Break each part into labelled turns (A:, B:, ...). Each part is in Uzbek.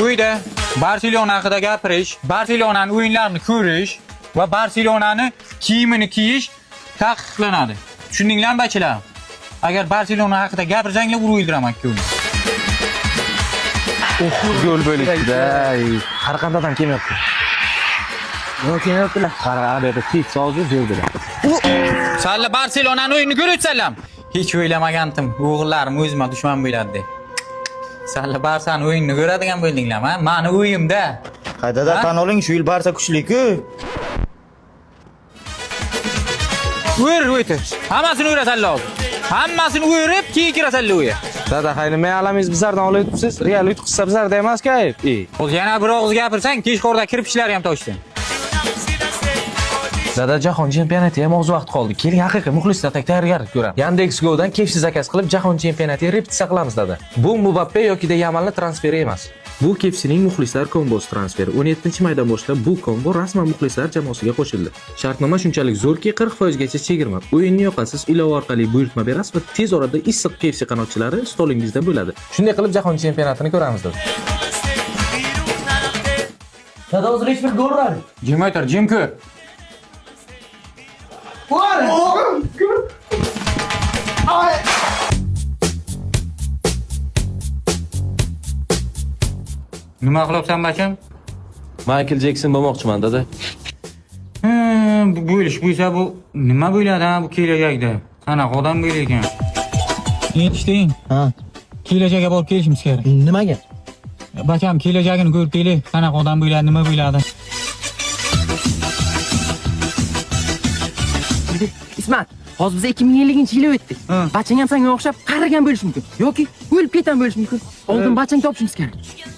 A: Uyda Barselona haqida gapirish, Barselonaning o'yinlarini ko'rish va Barselonani kiyimini kiyish taqiqlanadi. Tushundinglarmi bachilar? Agar Barselona haqida gapirsanglar urib o'ldiraman ikkovini.
B: Gol bo'libdi-da. Har qanday adam kelmayapti. Nima kelmayaptilar? Qarag'ada tek sozib yurdilar.
A: Salla Barselonaning o'yinini ko'rayotsanlar. Hech o'ylamagandim, o'g'illarim o'zimga dushman bo'ladi deb. Salla Barsaning o'yinini ko'radigan bo'ldinglarmi? Meni o'yimda.
C: Qaydada tan oling, shu yil Barsa kuchli-ku.
A: O'ytir. Hammasini o'yrasan lozim. Hammasini o'yrib, keyin kirasan o'yga.
B: Dada, hayli men alamingiz bizlardan olyapsiz. Real yutqizsa bizlarda emas-ku ayb.
A: O'zi yana bir og'iz gapirsang, kechqurda kirib ishlari ham toshdi.
B: Dada, jahon chempionati ham oz vaqt qoldi. Keling, haqiqiy muxlislar tayyorgarlik ko'ramiz. Yandex.Go'dan kefsiz zakaz qilib jahon chempionatiga repetitsiya qilamiz dada. Bu Mbappe yoki Yamalning transferi emas. Bu Kefsining muxlislar kombosi transferi. 17-maydan boshlab bu kombo rasman muxlislar jamoasiga qo'shildi. Shartnoma shunchalik zo'rki, 40% gacha chegirma. O'yinni yoqasiz, ilova orqali buyurtma berasiz va tez orada issiq Kefsi qanotchilari stolingizda bo'ladi. Shunday qilib jahon chempionatini ko'ramiz dada.
C: Dada, hozir hech bir gol uradi.
A: Jim o'tir, jim ko'r. Nima qilyapsan bacham?
B: Michael Jackson bo'lmoqchiman dada.
A: Bu bo'lish bo'lsa bu nima bo'ladi ha bu kelajakda? Qanaqa odam bo'lar ekan? Eshitding?
C: Ha.
A: Kelajakka borib kelishimiz kerak.
C: Nimaga?
A: Bacham kelajagini ko'rib keling, qanaqa odam bo'ladi, nima bo'ladi?
D: Ismat, hozir biz 2050-yil o'tdik. Bachang ham senga o'xshab qarigan bo'lishi mumkin yoki o'lib ketgan bo'lishi mumkin. Oldin bachang topishimiz kerak.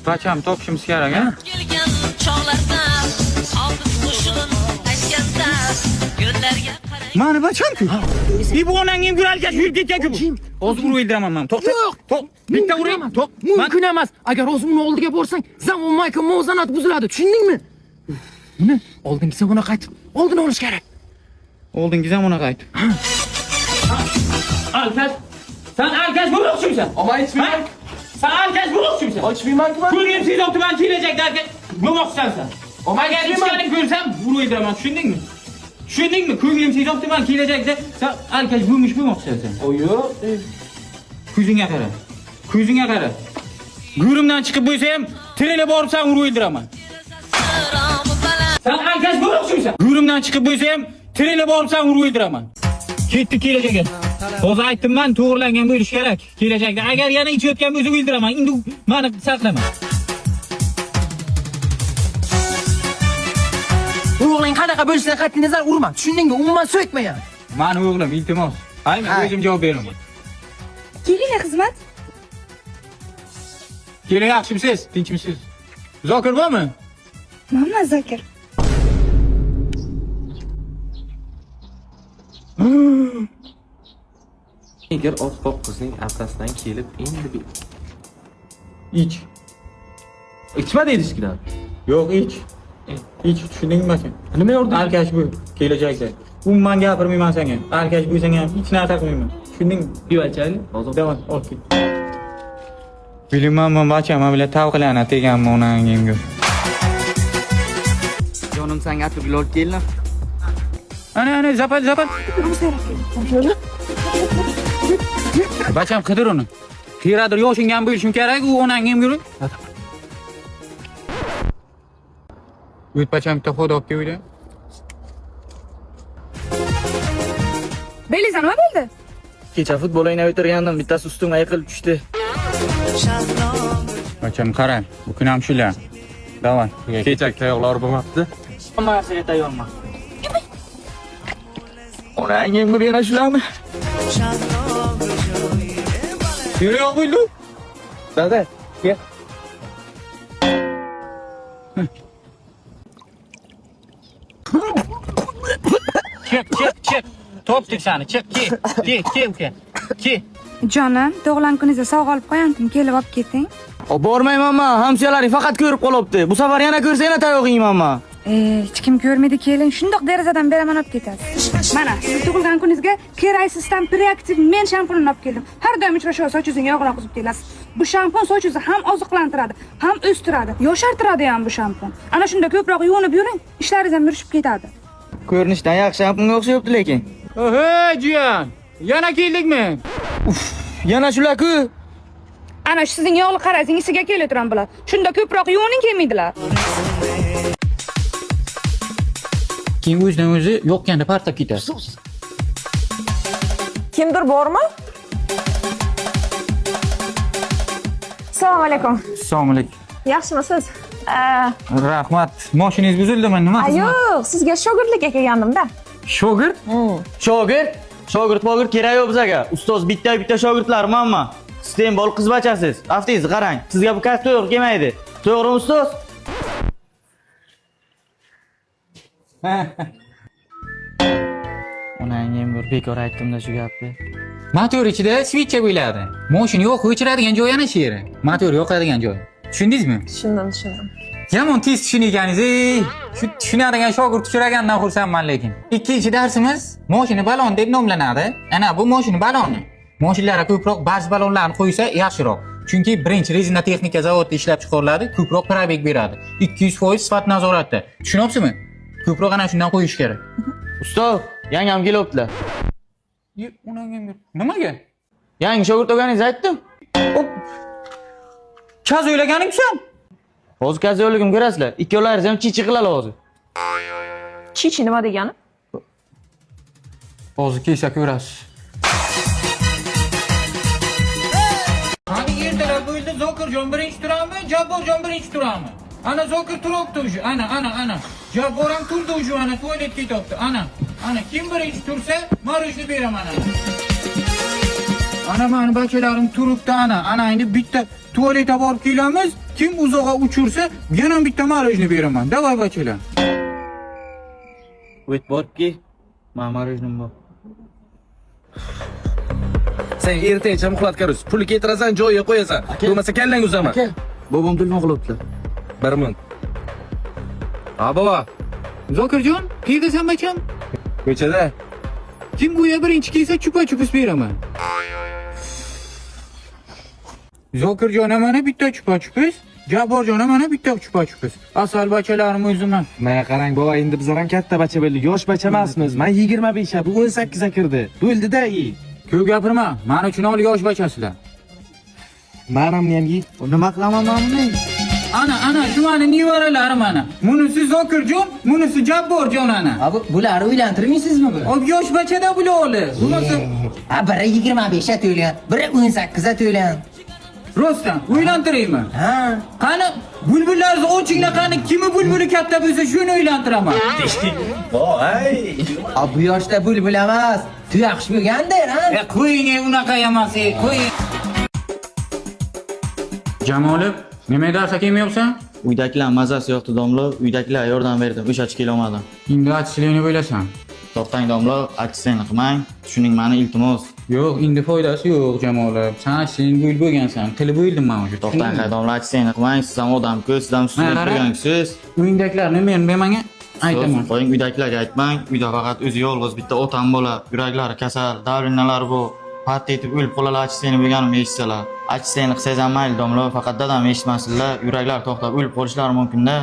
A: Bacham topishimiz kerak, ha?
E: Kelgan chog'larda oldin qo'shilib aytganda yo'llarga qarang.
A: Mana bacham-ku. Bu onang ham guralga yurib ketgan-ku. Hozir urib o'ldiraman men. To'xta. To'q. Bitta urayman. To'q.
D: Mumkin emas. Agar o'zing uni oldiga borsang, zamon Michael muvozanat buziladi. Tushundingmi? Buni oldingi zamona qaytib, oldin olish kerak.
A: Oldingi zamona qaytib. Alkash. Sen alkash bo'lmoqchimisan?
B: Ama aytmayman.
A: Sen alkash bo'lmoqchimisan?
B: Aytmayman-ku.
A: Ko'rgan sizokni men kelajakda alkash bo'lmoqchisan sen. Agar ichganing ko'rsam, urib o'ldiraman, tushundingmi? Tushundingmi? Ko'nglim sizokni men kelajakda sen alkash bo'lmoqchisan sen.
B: Yo'q.
A: Ko'zingga qara. Ko'zingga qara. Go'rimdan chiqib bo'lsa ham tirilib borib sen urib o'ldiraman. Sen alkash bo'lmoqchimisan? Go'rimdan chiqib bo'lsa ham tirilib borib sen urib o'ldiraman. Ketdi kelajakka. Hozir aytdim men, to'g'rilangan bo'lish kerak. Kelajakda agar yana ichayotgan bo'lsa o'ldiraman. Endi meni saqlama.
D: O'g'ling qanaqa bo'lishidan qat'iy nazar urma. Tushundingmi? Umuman so'kma yana.
A: Meni o'g'lim, iltimos. Men o'zim javob beraman.
F: Keling xizmat.
A: Keling, yaxshimisiz? Tinchmisiz? Zokir bormi?
F: Mana Zokir.
B: Agar oppoq qizning orqasidan kelib endi bir
A: Ich.
B: ichma deyishkidan.
A: Yo'q, ich. Ich, tushundingmi bacham?
B: Nima yordam?
A: Alkash bu kelajakda. Umuman gapirmayman senga. Alkash bo'lsang ham hech narsa qilmayman. Tushundingmi?
B: Yo'qchayli. Hozir
A: Davom, ol ket. Bilmayman bacham, men bilan tavqilana teganmi onangimga.
D: Jonim senga atib gul olib keldim.
A: Ana, zapat. Bacham qidir uni. Qiyradir yoshingam bo'lishim kerak, u onangim yuri. O't bacham bitta xoda olib keldi.
F: Beliza nima bo'ldi?
C: Kecha futbol o'ynab o'tirgandim, bittasi ustimga yiqilib tushdi.
A: Bacham qarang, bu kun ham shular. Davay.
B: kechak tayoqlar bo'lmabdi.
C: Hammasiga tayyorman. Onangim bir yana shularmi?
A: Yo'q bo'ldi.
C: Dada, kel.
A: Chiq. Topdik seni, chiq, ke uka. Ke.
F: Jonim, tug'ilgan kuningizda sovg'a olib qo'yandim, kelib olib keting.
C: Bormayman men, hamshiralaring faqat ko'rib qolyapti. Bu safar yana ko'rsa yana tayoq yeyman men.
F: Hech kim ko'rmaydi keling, shundoq derazadan beraman olib ketasiz. Mana, siz tug'ilgan kuningizga Keraysisdan Preactive men shampunini olib keldim. Har doim uchrashuv sochingizni yog'ini oqizib kelasiz. Bu shampun sochingizni ham oziqlantiradi, ham o'stiradi, yoshartiradi ham bu shampun. Ana shunda ko'proq yuvinib yuring, ishlaringiz ham yurishib ketadi.
C: Ko'rinishdan yaxshi shampunga o'xshayapti lekin.
A: Hey jiyan, yana keldikmi?
C: Yana shular-ku.
F: Ana shu sizning yog'li qarangiz isiga kelib bular. Shunda ko'proq yuvining kelmaydilar.
A: Keyin o'zidan o'zi yo'qqanda partlab ketadi.
G: Kimdir bormi? Assalomu alaykum.
A: Assalomu alaykum.
G: Yaxshimisiz?
A: Rahmat. Mashinangiz buzildimi? Nima xizmat?
G: Yo'q, sizga shogirdlikka kelgandim-da.
A: Shogird?
C: Shogird kerak yo'q bizga. Ustoz bitta shogirdlarim hamma. Siz ham bol qiz bachasiz. Aftingizni qarang. Sizga bu kasb to'g'ri kelmaydi. To'g'rimi ustoz? Onang ham bir bekor aytdim-da shu gapni.
A: Motor ichida switch bo'ladi. Mashina yo'q, o'chiradigan joy ana shu yeri. Motor yo'qadigan joy. Tushundingizmi?
G: Tushundim.
A: Yomon tez tushunganingiz, shu tushunadigan shogird uchragandan xursandman lekin. Ikkinchi darsimiz mashina balon deb nomlanadi. Ana bu mashina baloni. Mashinalarga ko'proq bars balonlarni qo'ysa yaxshiroq. Chunki birinchi rezina texnika zavodida ishlab chiqariladi, ko'proq probeg beradi. 200% sifat nazoratda. Tushunyapsizmi? Ko'proq ana shundan qo'yish kerak.
C: Ustoz, yangam kelyaptilar.
A: Nimaga?
C: Yangi shogird o'rganingizni aytdim.
A: Kaz o'ylaganingsan?
C: Hozir kazoligim ko'rasizlar. Ikkovlaringiz ham chichi qiladi hozir.
G: Chichi nima degani?
A: Hozir kelsa ko'rasiz. Qani ertalab bo'ldi, Zokirjon birinchi turami, Jabborjon birinchi turami? Ana Zokir turibdi o'sha. Ana. Jabbor ham turdi o'sha, ana tualet ketyapti. Ana. Kim birinchi tursa, marojni beraman ana. Ana meni bachalarim turibdi ana. Ana endi bitta tualetga borib kelamiz. Kim uzoqqa uchursa, yana bitta marojni beraman. Davay bachalar.
C: O't borki, marojnim bor.
B: Sen ertaga muxlat ko'rish. Pul ketirasan, joyiga qo'yasan. Bo'lmasa kallang uzaman.
C: Bobom telefon qilyaptilar.
B: 1000. Ha baba,
A: Zokirjon, qayerdasan bacham?
B: ko'chada.
A: Kim bu birinchi kelsa chupa-chupus beraman. Zokirjon mana bitta chupa-chupus, Jabborjon mana bitta chupa-chupus. Asal bachalarim o'ziman.
B: Mana qarang baba, endi bizlar ham katta bacha bo'ldik. Yosh bacha emasmiz. Men 25 ga, bu 18 ga kirdi. Bo'ldida.
A: Ko'p gapirma, men uchun ol yosh bachasizlar.
B: Manamni ham yey.
C: Nima qilaman men?
A: Ana shu meni nevaralarim mana. Bunisi Zokirjon, bunisi Jabborjon ana.
D: Bularni uylantirmaysizmi bu?
A: Ob yosh bachada bular. Bunisi
D: Biri 25 ga to'ylan, biri 18 ga to'ylan.
A: Rostdan uylantiraymi?
D: Ha.
A: Qani bulbullarni ochingda qani kimi bulbuli katta bo'lsa shuni uylantiraman.
D: Bu yoshda bulbul emas, tuyaqush bo'lganda, ha?
A: Qo'ying, unaqa emas, qo'ying. Jamolov, nima darsa kelmayapsan?
C: Uydagilar mazasi yo'qdi domla, uydagilar yordam berdi. O'shachi kela olmadim.
A: Endi achchilikni bo'lasan.
C: To'xtang domla, achchilikni qilmang. Tushuning meni iltimos.
A: Yo'q, endi foydasi yo'q, Jamolov. Sen sen bo'lgansan, qilib o'yildim men o'sha.
C: To'xtang domla, achchilikni qilmang. Siz ham odam-ku, siz ham suyunib turgansiz.
A: Uyingdagilarni men menga aytaman.
C: Qo'ying, uydagilarga aytmang. Uyda faqat o'zi yolg'iz bitta otam bola, yuraklari kasal, davrinalari bu. Patta etib o'lib qolalar, achchilikni bo'lganimni eshitsalar. Achchilikni qilsangiz ham mayli domla, faqat dadam eshitmasinlar. Yuraklari to'xtab o'lib qolishlari mumkin-da.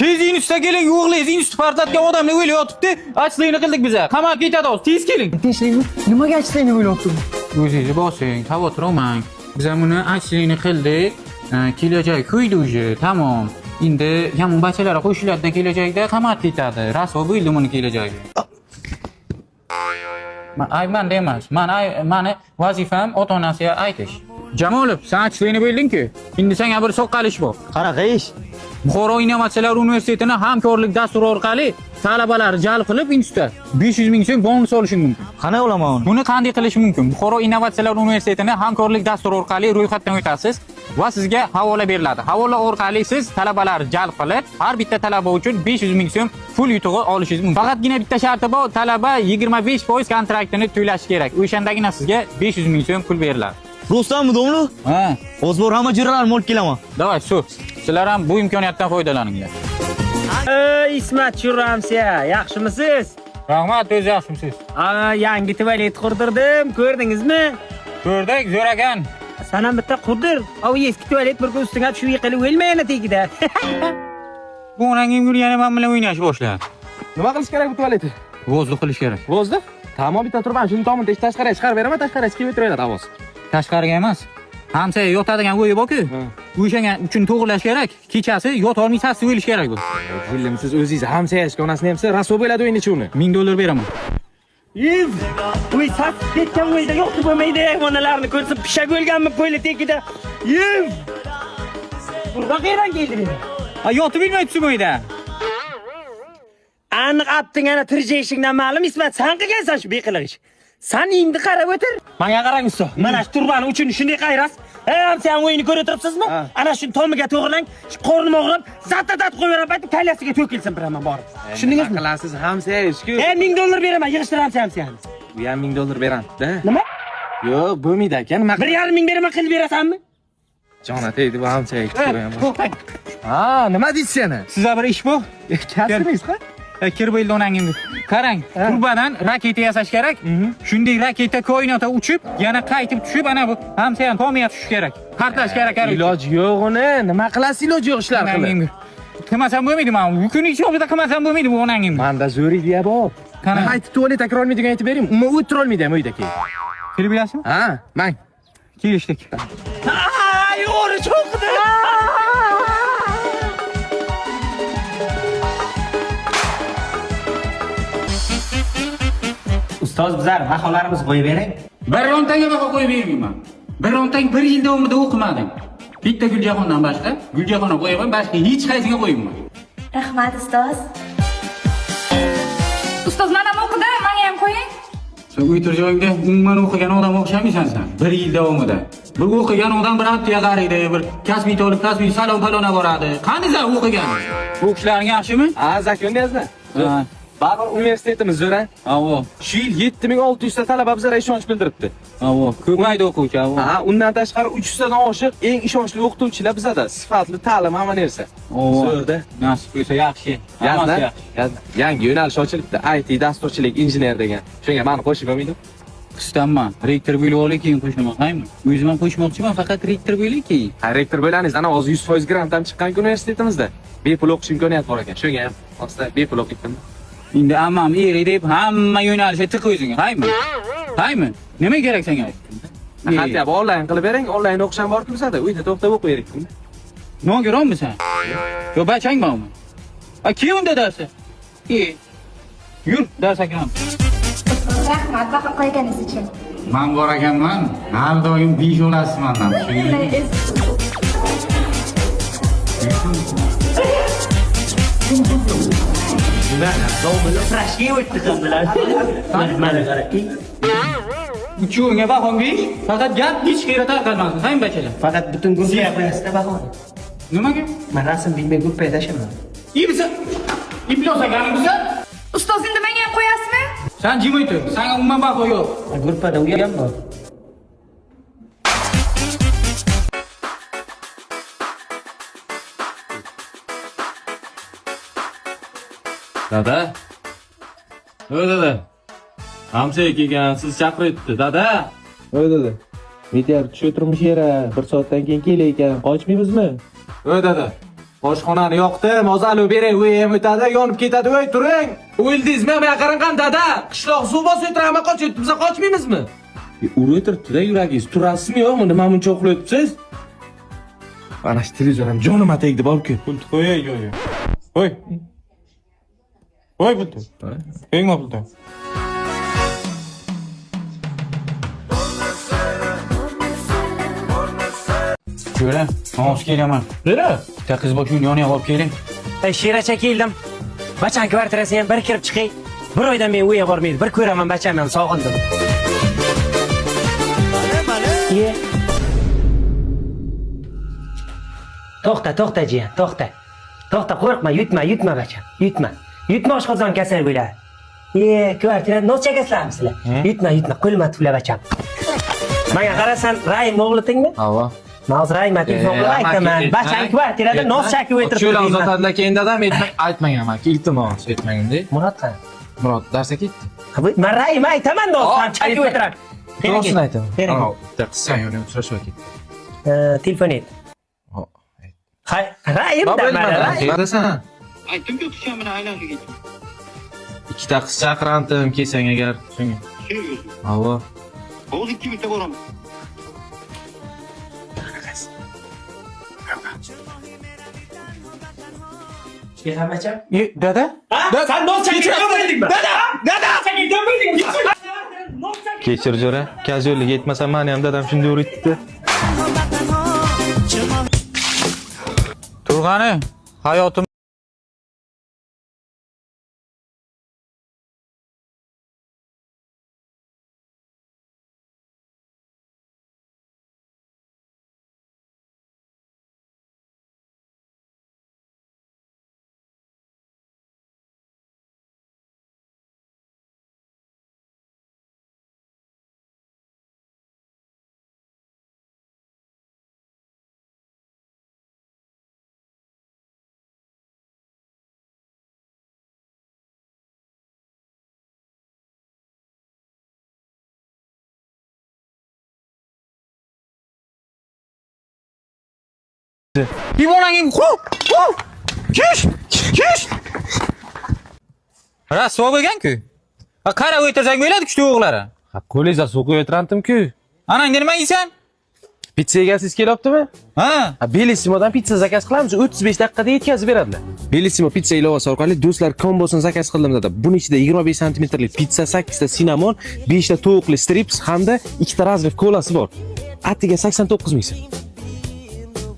A: Tez institutga keling, o'g'lingiz institut partlatgan odamni o'ylab yotibdi. Achchilikni qildik biz. Qamalib ketadi hozir. Tez keling.
D: Nimaga achchilikni o'ylabdim?
A: O'zingizni bosing, xavotir olmang. Biz ham uni achchilikni qildik. Kelajak kuydi o'zi, tamom. Endi yomon bachalar qo'shiladigan kelajakda qamalib ketadi. Rasvo bo'ldi uni kelajagi. Men emas. Mani vazifam ota-onasiga aytish. Jamolov, sen achchilikni bilding-ku. Endi senga bir soqqalish bor.
C: Qanaqa ish?
A: Buxoro Innovatsiyalar universitetining hamkorlik dasturi orqali talabalar jalb qilib institutga 500 ming so'm bonus olish mumkin.
C: Qanday olaman uni?
A: Buni qanday qilish mumkin? Buxoro Innovatsiyalar universitetining hamkorlik dasturi orqali ro'yxatdan o'tasiz va sizga havola beriladi. Havola orqali siz talabalar jalb qilib, har bitta talaba uchun 500 ming so'm pul yutug'i olishingiz mumkin. Faqatgina bitta sharti bor, talaba 25% kontraktini to'lashi kerak. O'shandagina sizga 500 ming so'm pul beriladi.
C: Rostami domla?
A: Ha,
C: O'zbor hamma jiralarim olib kelaman.
A: davay, shu. Sizlar ham bu imkoniyatdan foydalaninglar.
H: İsmet Şurramsiya, yaxshimisiz?
A: Rahmat, o'zi yaxshimisiz?
H: Yangi tualet qurdirdim, ko'rdingizmi?
A: Ko'rdik, zo'r ekan.
H: Sen ham bitta qurdir. O eski tualet bir kun ustiga tushib yiqilib o'lmayana tegida.
A: Bu onangim yurgani men bilan o'ynash boshladi.
B: Nima qilish kerak bu tualetni?
A: Vozli qilish kerak.
B: Vozda? Tamom, bitta turban, shuni tomini tashqariga chiqarib beraman, tashqariga chiqib o'tiradi havosi.
A: Tashqariga emas. Hamsa yotadigan o'yi bor-ku. O'shanga uchun to'g'rilash kerak. Kechasi yotolmay sassiz o'lish kerak bu.
B: Jillim, siz o'zingiz hamsa yashga onasini hamsa raso bo'ladi o'yini uchun.
A: $1000 beraman.
H: Yiv! Uy sat ketgan o'yda yo'q bo'lmaydi. Hayvonlarni ko'rsa pishak o'lganmi qo'yli tegida. Yiv! Burada qayerdan keldi meni?
A: Yotib bilmaysiz bu uyda.
H: Aniq apting ana tirjayishingdan ma'lum Ismat, sen qilgansan shu beqiliq ish. Sen endi qarab o'tir. Menga qarang usta. Mana shu turbani uchun shunday qayrasiz. Sen o'yinni ko'rib turibsizmi? Ana shu tomiga to'g'rilang, qornim og'rib, zat qo'yaverib, bayt kalyasiga to'kilsin biraman borib. Tushundingizmi?
B: Qilasiz hamsa yashku.
H: $1000 beraman, yig'ishtiramsiz hamsani.
B: Bu ham $1000 beradi-da.
H: Nima?
B: Yo'q, bo'lmaydi ekan. Nima
H: 1,5 beraman, qilib berasanmi?
B: Jona tegdi bu hamsa yashku. Ha, nima deysiz yana?
A: Sizlar bir ish bu.
B: Kasbingiz-ku?
A: Kirib eldi onangimni. Qarang, turbadan raketa yasash kerak. Shunday raketa koinotga uchib, yana qaytib tushib, ana bu hamsa ham tomiga tushish kerak. Qartash kerak.
B: Iloji yo'q uni. Nima qilasiz iloji yo'q ishlar qilib.
A: Qilmasam bo'lmaydi men. Bu kun hisobida qilmasam bo'lmaydi bu onangimni.
B: Menda zo'r idea bor.
A: Qani?
B: Qaytib tualetga kira olmaydigan aytib bering. Umuman o'tira olmaydi ham uyda keyin.
A: Kirib bilasizmi?
B: Ha, mang.
A: Kelishdik.
H: Yo'ri cho'qdi. Ustoz bizlar baholarimizni qo'yib bering.
A: Birontanga baho qo'yib bermayman. Birontang 1 yil davomida o'qimading. Bitta Guljahondan boshqa, Guljahonni qo'yaman, boshqa hech qaysiga qo'ymayman.
I: Rahmat ustoz.
F: Ustoz, mana bu o'qida, menga ham qo'ying.
A: Sen o'tir joyingda umuman o'qigan odamga o'xshamaysan sen. 1 yil davomida. Bir o'qigan odam bir haftaga qaraydi, bir kasbiy to'lib, kasbiy salon falona boradi. Qani sen o'qigan? O'qishlaring yaxshimi?
B: Ha, zakonniyazda. Baribir universitetimiz zo'r-a?
A: Avo.
B: Shu yil 7600 ta talaba bizlarga ishonch bildiribdi.
A: Avo, ko'paydi o'quvchi, avo.
B: Ha, undan tashqari 300 tadan oshiq eng ishonchli o'qituvchilar bizada. Sifatli ta'lim hamma narsa. Zo'rda.
A: Nasib bo'lsa yaxshi.
B: Yazda yangi yo'nalish ochilibdi. IT, dasturchilik, injener degan. Shunga meni qo'shib bo'lmaydi?
A: Qistamman. Rektor bo'lib olay keyin qo'shaman, qaymi? O'zim ham qo'shmoqchiman, faqat rektor bo'lay keyin.
B: Ha, rektor bo'laningiz, ana hozir 100% grant ham chiqqan-ku universitetimizda. Bepul o'qish imkoniyati bor ekan. Shunga ham hozir bepul o'qiydim.
A: Endi ammam eri deb hamma yo'nalishga tiq o'zingga, qaymi? Qaymi? Nima kerak senga?
B: Hatto onlayn qilib bering, onlayn o'qish ham bor-ku bizada. Uyda to'xtab o'qiydik.
A: Nogironmi sen? Yo, bachang bormi? Kim unda darsi? Yur, darsga ham.
I: Rahmat baho qo'yganingiz uchun.
A: Men bor ekanman, har doim besh olasiz mendan.
H: Frashga o'tdi qizlar. Mana qaraki.
A: Uchunga bahom besh, faqat gap hech qayerga tarqalmasin, qaymi bachalar?
H: Faqat butun guruhga qo'yasizda baho.
A: Nimaga?
H: Men rasm bilmay guruhga tashaman.
A: Ibsa. Iblosaganingni biza?
F: Ustoz, endi menga ham qo'yasizmi?
A: Sen jim o'tir. Senga umuman baho yo'q.
H: Guruhda u ham bor.
B: Dada. Voy dada. Hamsa kelgan, siz chaqiryapti, dada. Voy dada. Meteor tushib turmish yera, 1 soatdan keyin kelay ekan, qochmaymizmi? Voy dada. Oshxonani yoqdim, ozalib beray, uy ham o'tadi, yonib ketadi, voy turing. O'ldingizmi? Men qarang dada. Qishloq suv bosib o'tirama, qochib, biz qochmaymizmi? Urib o'tiribdi-da yuragingiz. Turasizmi yo'qmi? Nima buncha uxlayapsiz? Mana shu televizor ham jonima tegdi borku. Pulni qo'yay, yo'q. Qo'y. Qo'y pulni. Qo'yma pulni.
A: Ko'ra, mo'us kelaman.
B: Nera?
A: Ta qiz boshini yoniga olib keling.
H: Shiracha keldim. Bachan kvartirasiga ham bir kirib chiqay. Bir oydan men uyga bormaydi. Bir ko'raman bachamni, sog'indim. To'xta jiyan, to'xta. To'xta, qo'rqma, yutma bacham. Yutma oshqozon kasal bo'ladi. Kvartira nos chekasizlarmi sizlar? Yutma, qo'lma tufla bacham. Menga qarasan, Rahim o'g'litingmi?
B: Ava.
H: Nozir Ahmad iltimos aytaman. Bachang kvartirada nos chakib o'tiribdi.
B: Cho'la
H: deyman.
B: uzatadilar keyin dadam aytmang amaki. Iltimos aytmangda.
H: Murod qani?
B: Murod darsga ketdi.
H: Men Rahim aytaman nozir chakib o'tiradi.
B: To'g'risini aytaman.
H: Kerak.
B: Ana, bitta qizcha yana uchrashib ketdi.
H: Telefon et.
B: Hop.
H: Hay, Rahim da mana.
B: Qayerdasan?
C: Aytdim-ku qizcha bilan aylanib ketdim.
B: Ikkita qiz chaqirandim, kelsang agar shunga. Allo.
C: Hozir 2 minutda boraman.
H: Yig'amacham.
A: Dada?
H: Sen nos chakib o'tirdingmi? Dada! Chakib o'tirdingmi?
B: Kechir jo'ra. Kazyo'lga yetmasam meni ham dadam shunday o'rgatdi.
A: Turg'ani, hayotim Limonangin Kish! Rasvo bo'lgan-ku. Qara o'tirsang bo'ladi-ku to'g'lari.
B: Ha, ko'leza suv quyib o'tirandim-ku.
A: Ana nima yeysan?
B: Pizza egasiz kelyaptimi?
A: Ha?
B: Bellissimodan pizza zakaz qilamiz, 35 daqiqada yetkazib beradilar. Bellissimo pizza ilovasi orqali do'stlar kombosini zakaz qildim dedi. Buning ichida 25 santimetrlik pizza, 8 ta sinamon, 5 ta tovuqli strips hamda 2 ta razrif kolasi bor. Atiga 89 ming so'm.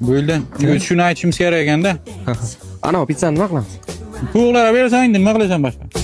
A: Bo'ldi. Shuni aytishimiz kerak ekanda.
B: Ana pizzani nima qilamiz?
A: To'g'lari bersang, nima qilasan boshqa?